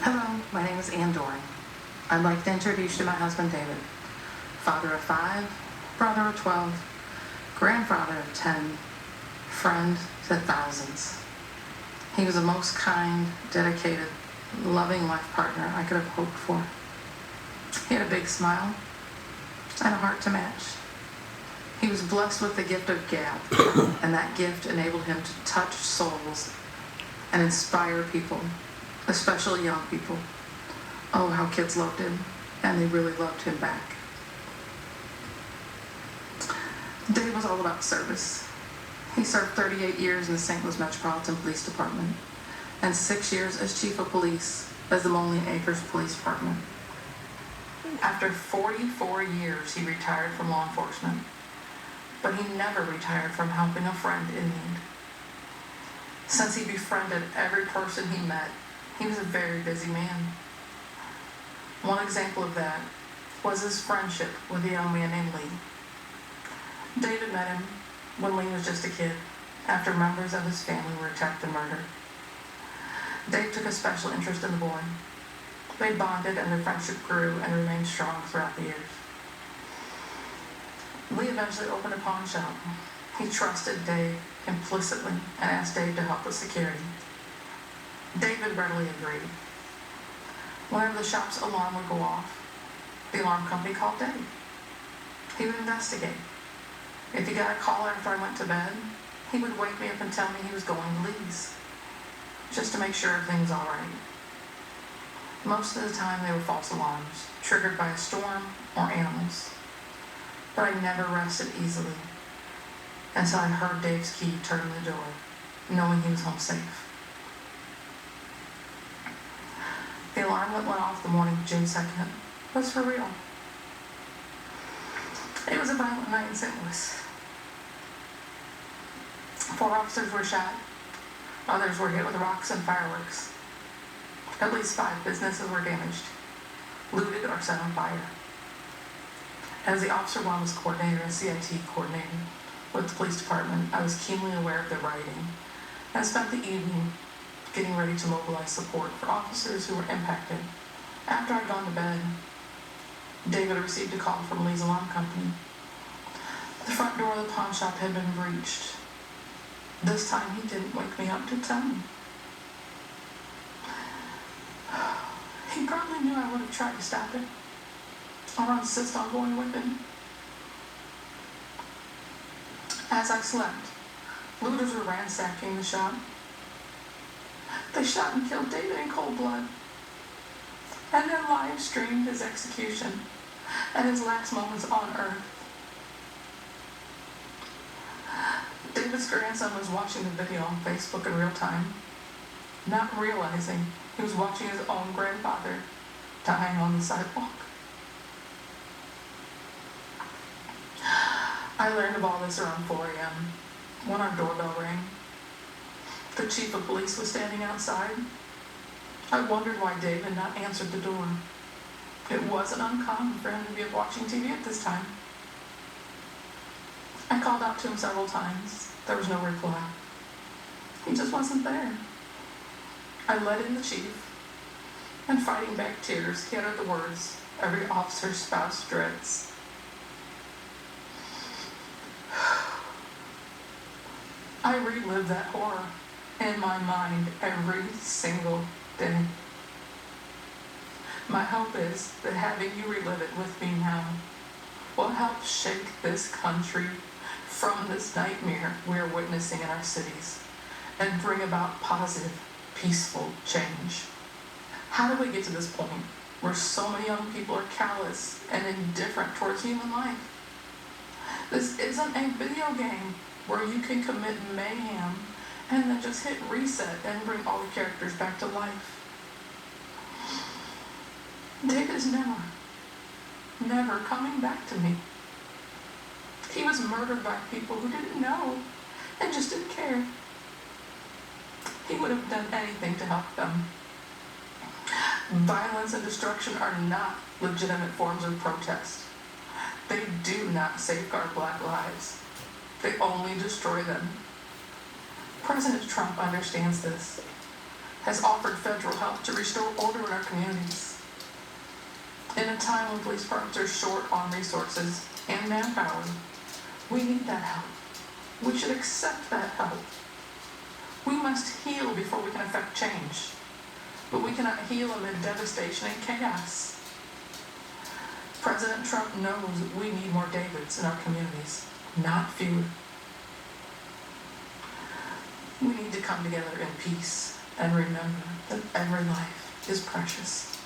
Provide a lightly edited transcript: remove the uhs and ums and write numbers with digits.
Hello, my name is Dorn. I'd like to introduce you to my husband, David. Father of 5, brother of 12, grandfather of 10, friend to thousands. He was the most kind, dedicated, loving life partner I could have hoped for. He had a big smile and a heart to match. He was blessed with the gift of gab, and that gift enabled him to touch souls and inspire people, especially young people. Oh, how kids loved him, and they really loved him back. Dave was all about service. He served 38 years in the St. Louis Metropolitan Police Department and 6 years as Chief of Police as the Moline Acres Police Department. After 44 years, he retired from law enforcement, but he never retired from helping a friend in need. Since he befriended every person he met, he was a very busy man. One example of that was his friendship with a young man named Lee. David met him when Lee was just a kid, after members of his family were attacked and murdered. Dave took a special interest in the boy. They bonded and their friendship grew and remained strong throughout the years. Lee eventually opened a pawn shop. He trusted Dave implicitly and asked Dave to help with security. David readily agreed. Whenever the shop's alarm would go off, the alarm company called Dave. He would investigate. If he got a call after I went to bed, he would wake me up and tell me he was going to Lee's, just to make sure everything's all right. Most of the time they were false alarms, triggered by a storm or animals. But I never rested easily until I heard Dave's key turn in the door, knowing he was home safe. The alarm that went off the morning of June 2nd was for real. It was a violent night in St. Louis. 4 officers were shot. Others were hit with rocks and fireworks. At least 5 businesses were damaged, looted, or set on fire. As the Officer Wellness Coordinator and CIT Coordinator with the police department, I was keenly aware of the rioting and spent the evening getting ready to mobilize support for officers who were impacted. After I'd gone to bed, David received a call from Lee's alarm company. The front door of the pawn shop had been breached. This time he didn't wake me up to tell me. He probably knew I would have tried to stop it or insist on going with him. As I slept, looters were ransacking the shop. They shot and killed David in cold blood, and then live streamed his execution and his last moments on earth. David's grandson was watching the video on Facebook in real time, not realizing he was watching his own grandfather dying on the sidewalk. I learned of all this around 4 a.m. when our doorbell rang. The chief of police was standing outside. I wondered why Dave had not answered the door. It wasn't uncommon for him to be watching TV at this time. I called out to him several times. There was no reply. He just wasn't there. I let in the chief, and fighting back tears, he uttered the words every officer's spouse dreads. I relive that horror in my mind every single day. My hope is that having you relive it with me now will help shake this country from this nightmare we're witnessing in our cities and bring about positive, peaceful change. How do we get to this point where so many young people are callous and indifferent towards human life? This isn't a video game where you can commit mayhem and then just hit reset and bring all the characters back to life. David is never coming back to me. He was murdered by people who didn't know and just didn't care. He would have done anything to help them. Violence and destruction are not legitimate forms of protest. They do not safeguard Black lives. They only destroy them. President Trump understands this. has offered federal help to restore order in our communities. In a time when police departments are short on resources and manpower, we need that help. We should accept that help. We must heal before we can affect change, but we cannot heal amid devastation and chaos. President Trump knows we need more Davids in our communities, not fewer. We need to come together in peace and remember that every life is precious.